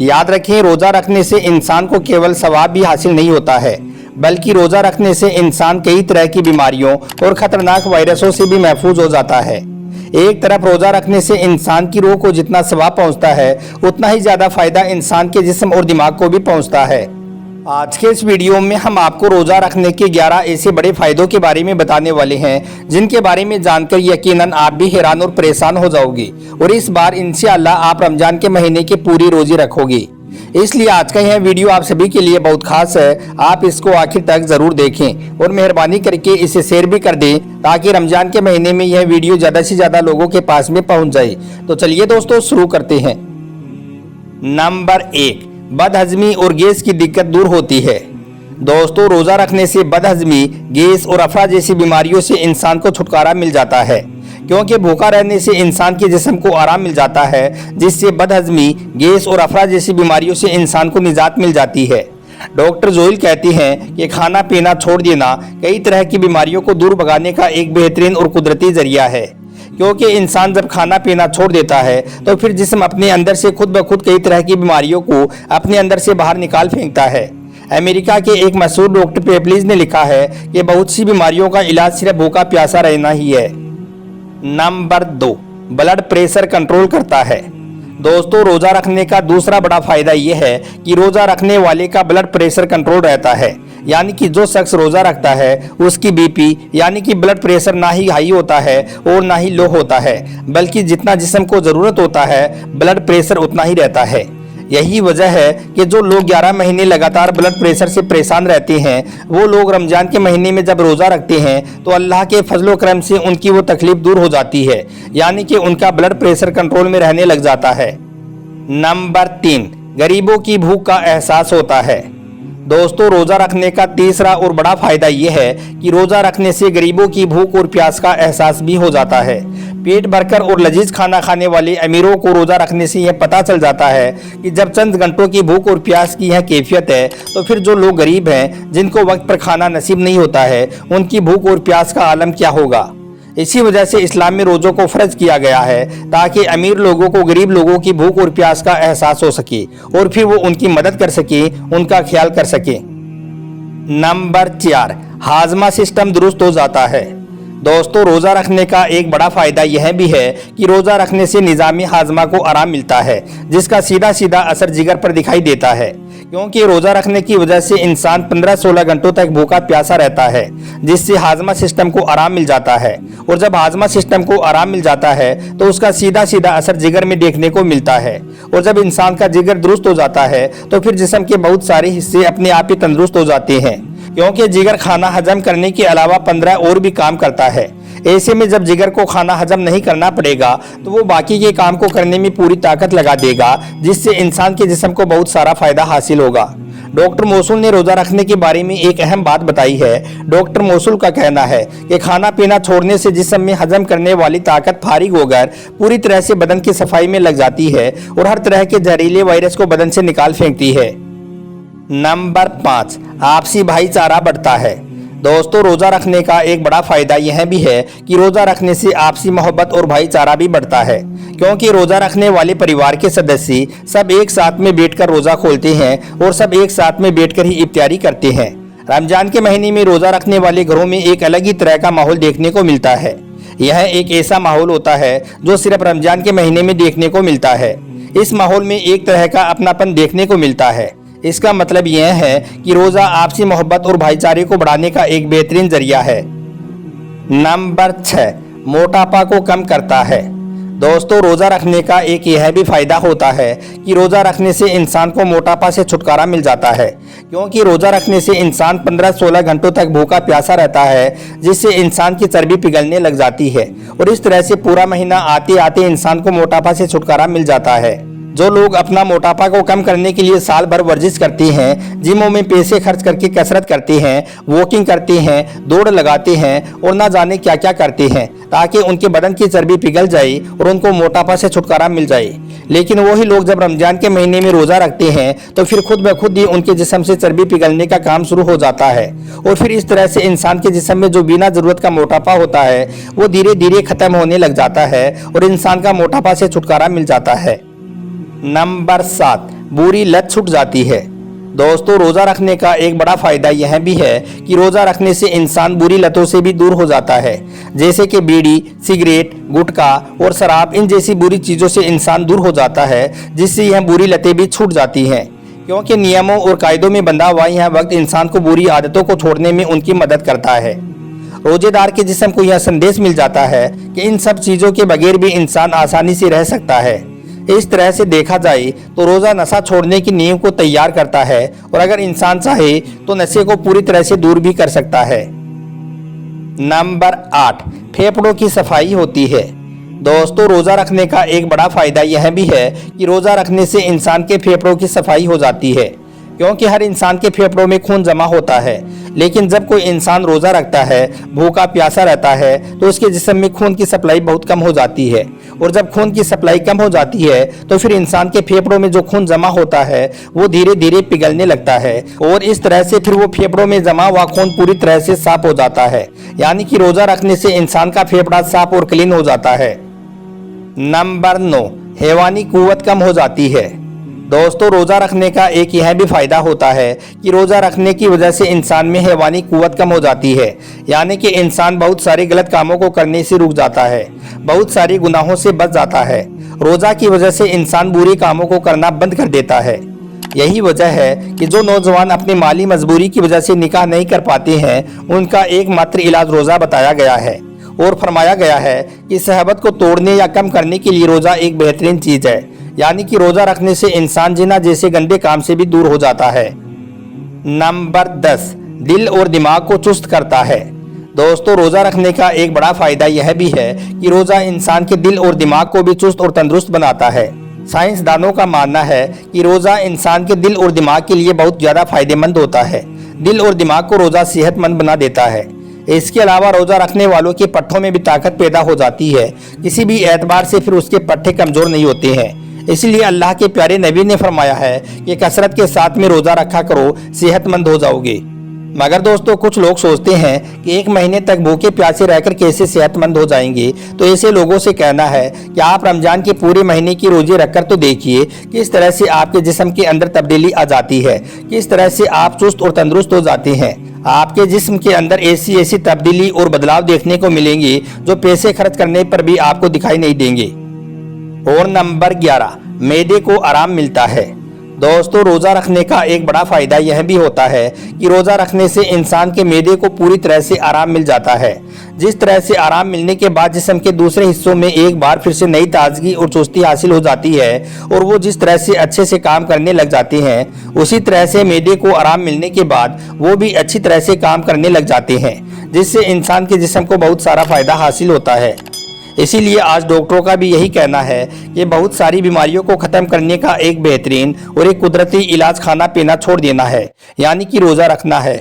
याद रखें, रोजा रखने से इंसान को केवल सवाब भी हासिल नहीं होता है, बल्कि रोजा रखने से इंसान कई तरह की बीमारियों और खतरनाक वायरसों से भी महफूज हो जाता है। एक तरफ रोजा रखने से इंसान की रूह को जितना सवाब पहुंचता है, उतना ही ज्यादा फायदा इंसान के जिस्म और दिमाग को भी पहुंचता है। आज के इस वीडियो में हम आपको रोजा रखने के 11 ऐसे बड़े फायदों के बारे में बताने वाले हैं, जिनके बारे में जानकर यकीनन आप भी हैरान और परेशान हो जाओगे और इस बार इंशाअल्लाह आप रमजान के महीने की पूरी रोजे रखोगे। इसलिए आज का यह वीडियो आप सभी के लिए बहुत खास है। आप इसको आखिर तक जरूर देखें और मेहरबानी करके इसे शेयर भी कर दें, ताकि रमजान के महीने में यह वीडियो ज्यादा से ज्यादा लोगों के पास में पहुंच जाए। तो चलिए दोस्तों, शुरू करते हैं। नंबर 1, बदहजमी और गैस की दिक्कत दूर होती है। दोस्तों, रोजा रखने से बदहजमी, गैस और अफरा जैसी बीमारियों से इंसान को छुटकारा मिल जाता है, क्योंकि भूखा रहने से इंसान के जिस्म को आराम मिल जाता है, जिससे बदहजमी, गैस और अफरा जैसी बीमारियों से इंसान को निजात मिल जाती है। डॉक्टर जोइल कहती हैं कि खाना पीना छोड़ देना कई तरह की बीमारियों को दूर भगाने का एक बेहतरीन और कुदरती जरिया है, क्योंकि इंसान जब खाना पीना छोड़ देता है तो फिर जिस्म अपने अंदर से खुद ब खुद कई तरह की बीमारियों को अपने अंदर से बाहर निकाल फेंकता है। अमेरिका के एक मशहूर डॉक्टर पेपलीज ने लिखा है कि बहुत सी बीमारियों का इलाज सिर्फ भूखा प्यासा रहना ही है। नंबर 2, ब्लड प्रेशर कंट्रोल करता है। दोस्तों, रोजा रखने का दूसरा बड़ा फायदा यह है कि रोजा रखने वाले का ब्लड प्रेशर कंट्रोल रहता है, यानी कि जो शख्स रोजा रखता है उसकी बीपी यानी कि ब्लड प्रेशर ना ही हाई होता है और ना ही लो होता है, बल्कि जितना जिस्म को जरूरत होता है ब्लड प्रेशर उतना ही रहता है। यही वजह है कि जो लोग 11 महीने लगातार ब्लड प्रेशर से परेशान रहते हैं, वो लोग रमजान के महीने में जब रोजा रखते हैं तो अल्लाह के फजलो करम से उनकी वो तकलीफ दूर हो जाती है, यानी कि उनका ब्लड प्रेशर कंट्रोल में रहने लग जाता है। नंबर 3, गरीबों की भूख का एहसास होता है। दोस्तों, रोजा रखने का तीसरा और बड़ा फायदा यह है कि रोजा रखने से गरीबों की भूख और प्यास का एहसास भी हो जाता है। पेट भरकर और लजीज खाना खाने वाले अमीरों को रोजा रखने से यह पता चल जाता है कि जब चंद घंटों की भूख और प्यास की यह कैफियत है, तो फिर जो लोग गरीब हैं, जिनको वक्त पर खाना नसीब नहीं होता है, उनकी भूख और प्यास का आलम क्या होगा। इसी वजह से इस्लाम में रोज़ों को फर्ज किया गया है, ताकि अमीर लोगों को गरीब लोगों की भूख और प्यास का एहसास हो सके और फिर वो उनकी मदद कर सके, उनका ख्याल कर सके। नंबर 4, हाजमा सिस्टम दुरुस्त हो जाता है। दोस्तों, रोज़ा रखने का एक बड़ा फ़ायदा यह भी है कि रोज़ा रखने से निज़ामी हाजमा को आराम मिलता है, जिसका सीधा सीधा असर जिगर पर दिखाई देता है, क्योंकि रोज़ा रखने की वजह से इंसान 15-16 घंटों तक भूखा प्यासा रहता है, जिससे हाजमा सिस्टम को आराम मिल जाता है। और जब हाजमा सिस्टम को आराम मिल जाता है तो उसका सीधा सीधा असर जिगर में देखने को मिलता है, और जब इंसान का जिगर दुरुस्त हो जाता है तो फिर जिस्म के बहुत सारे हिस्से अपने आप ही तंदुरुस्त हो जाते हैं, क्योंकि जिगर खाना हजम करने के अलावा 15 और भी काम करता है। ऐसे में जब जिगर को खाना हजम नहीं करना पड़ेगा तो वो बाकी के काम को करने में पूरी ताकत लगा देगा, जिससे इंसान के जिस्म को बहुत सारा फायदा हासिल होगा। डॉक्टर मोसूल ने रोजा रखने के बारे में एक अहम बात बताई है। डॉक्टर मोसूल का कहना है कि खाना पीना छोड़ने से जिस्म में हजम करने वाली ताकत फारिग होकर पूरी तरह से बदन की सफाई में लग जाती है और हर तरह के जहरीले वायरस को बदन से निकाल फेंकती है। नंबर 5, आपसी भाईचारा बढ़ता है। दोस्तों, रोजा रखने का एक बड़ा फायदा यह भी है कि रोजा रखने से आपसी मोहब्बत और भाईचारा भी बढ़ता है, क्योंकि रोजा रखने वाले परिवार के सदस्य सब एक साथ में बैठकर रोजा खोलते हैं और सब एक साथ में बैठकर ही इफ्तारी करते हैं। रमजान के महीने में रोजा रखने वाले घरों में एक अलग ही तरह का माहौल देखने को मिलता है। यह एक ऐसा माहौल होता है जो सिर्फ रमजान के महीने में देखने को मिलता है। इस माहौल में एक तरह का अपनापन देखने को मिलता है। इसका मतलब यह है कि रोजा आपसी मोहब्बत और भाईचारे को बढ़ाने का एक बेहतरीन जरिया है। नंबर 6, मोटापा को कम करता है। दोस्तों, रोजा रखने का एक यह भी फायदा होता है कि रोजा रखने से इंसान को मोटापा से छुटकारा मिल जाता है, क्योंकि रोजा रखने से इंसान 15-16 घंटों तक भूखा प्यासा रहता है, जिससे इंसान की चर्बी पिघलने लग जाती है और इस तरह से पूरा महीना आते आते इंसान को मोटापा से छुटकारा मिल जाता है। जो लोग अपना मोटापा को कम करने के लिए साल भर वर्जिश करते हैं, जिमों में पैसे खर्च करके कसरत करते हैं, वॉकिंग करते हैं, दौड़ लगाते हैं और ना जाने क्या क्या करते हैं, ताकि उनके बदन की चर्बी पिघल जाए और उनको मोटापा से छुटकारा मिल जाए, लेकिन वही लोग जब रमजान के महीने में रोजा रखते हैं तो फिर खुद ब खुद ही उनके जिस्म से चर्बी पिघलने का काम शुरू हो जाता है और फिर इस तरह से इंसान के जिस्म में जो बिना जरूरत का मोटापा होता है वो धीरे धीरे खत्म होने लग जाता है और इंसान का मोटापा से छुटकारा मिल जाता है। नंबर 7, बुरी लत छूट जाती है। दोस्तों, रोज़ा रखने का एक बड़ा फ़ायदा यह भी है कि रोज़ा रखने से इंसान बुरी लतों से भी दूर हो जाता है, जैसे कि बीड़ी, सिगरेट, गुटखा और शराब। इन जैसी बुरी चीज़ों से इंसान दूर हो जाता है, जिससे यह बुरी लतें भी छूट जाती हैं, क्योंकि नियमों और कायदों में बंधा हुआ यह वक्त इंसान को बुरी आदतों को छोड़ने में उनकी मदद करता है। रोजेदार के जिस्म को यह संदेश मिल जाता है कि इन सब चीज़ों के बगैर भी इंसान आसानी से रह सकता है। इस तरह से देखा जाए तो रोज़ा नशा छोड़ने की नींव को तैयार करता है, और अगर इंसान चाहे तो नशे को पूरी तरह से दूर भी कर सकता है। नंबर 8, फेफड़ों की सफाई होती है। दोस्तों, रोज़ा रखने का एक बड़ा फ़ायदा यह भी है कि रोज़ा रखने से इंसान के फेफड़ों की सफाई हो जाती है, क्योंकि हर इंसान के फेफड़ों में खून जमा होता है। लेकिन जब कोई इंसान रोज़ा रखता है, भूखा प्यासा रहता है, तो उसके जिस्म में खून की सप्लाई बहुत कम हो जाती है, और जब खून की सप्लाई कम हो जाती है तो फिर इंसान के फेफड़ों में जो खून जमा होता है वो धीरे धीरे पिघलने लगता है, और इस तरह से फिर वो फेफड़ों में जमा हुआ खून पूरी तरह से साफ हो जाता है। यानी कि रोज़ा रखने से इंसान का फेफड़ा साफ और क्लीन हो जाता है। नंबर 9, हैवानी कुव्वत कम हो जाती है। दोस्तों, रोज़ा रखने का एक यह भी फ़ायदा होता है कि रोज़ा रखने की वजह से इंसान में हैवानी कुव्वत कम हो जाती है, यानी कि इंसान बहुत सारे गलत कामों को करने से रुक जाता है, बहुत सारे गुनाहों से बच जाता है। रोज़ा की वजह से इंसान बुरे कामों को करना बंद कर देता है। यही वजह है कि जो नौजवान अपनी माली मजबूरी की वजह से निकाह नहीं कर पाते हैं, उनका एकमात्र इलाज रोज़ा बताया गया है, और फरमाया गया है कि शहवत को तोड़ने या कम करने के लिए रोज़ा एक बेहतरीन चीज़ है। यानी कि रोज़ा रखने से इंसान जिना जैसे गंदे काम से भी दूर हो जाता है। नंबर 10, दिल और दिमाग को चुस्त करता है। दोस्तों, रोज़ा रखने का एक बड़ा फ़ायदा यह भी है कि रोज़ा इंसान के दिल और दिमाग को भी चुस्त और तंदुरुस्त बनाता है। साइंसदानों का मानना है कि रोज़ा इंसान के दिल और दिमाग के लिए बहुत ज़्यादा फायदेमंद होता है। दिल और दिमाग को रोज़ा सेहतमंद बना देता है। इसके अलावा रोज़ा रखने वालों के पट्ठों में भी ताकत पैदा हो जाती है। किसी भी एतबार से फिर उसके पट्ठे कमज़ोर नहीं होते हैं। इसलिए अल्लाह के प्यारे नबी ने फरमाया है कि कसरत के साथ में रोज़ा रखा करो, सेहतमंद हो जाओगे। मगर दोस्तों, कुछ लोग सोचते हैं कि एक महीने तक भूखे प्यासे रहकर कैसे सेहतमंद हो जाएंगे। तो ऐसे लोगों से कहना है कि आप रमजान के पूरे महीने की रोजे रखकर तो देखिए किस तरह से आपके जिस्म के अंदर तब्दीली आ जाती है, किस तरह से आप चुस्त और तंदुरुस्त हो जाते हैं। आपके जिस्म के अंदर ऐसी तब्दीली और बदलाव देखने को मिलेंगे जो पैसे खर्च करने पर भी आपको दिखाई नहीं देंगे। और नंबर 11, मैदे को आराम मिलता है। दोस्तों, रोज़ा रखने का एक बड़ा फ़ायदा यह भी होता है कि रोज़ा रखने से इंसान के मैदे को पूरी तरह से आराम मिल जाता है। जिस तरह से आराम मिलने के बाद जिस्म के दूसरे हिस्सों में एक बार फिर से नई ताजगी और चुस्ती हासिल हो जाती है, और वो जिस तरह से अच्छे से काम करने लग जाते हैं, उसी तरह से मैदे को आराम मिलने के बाद वो भी अच्छी तरह से काम करने लग जाते हैं, जिससे इंसान के जिस्म को बहुत सारा फ़ायदा हासिल होता है। इसीलिए आज डॉक्टरों का भी यही कहना है कि बहुत सारी बीमारियों को ख़त्म करने का एक बेहतरीन और एक कुदरती इलाज खाना पीना छोड़ देना है, यानी कि रोज़ा रखना है।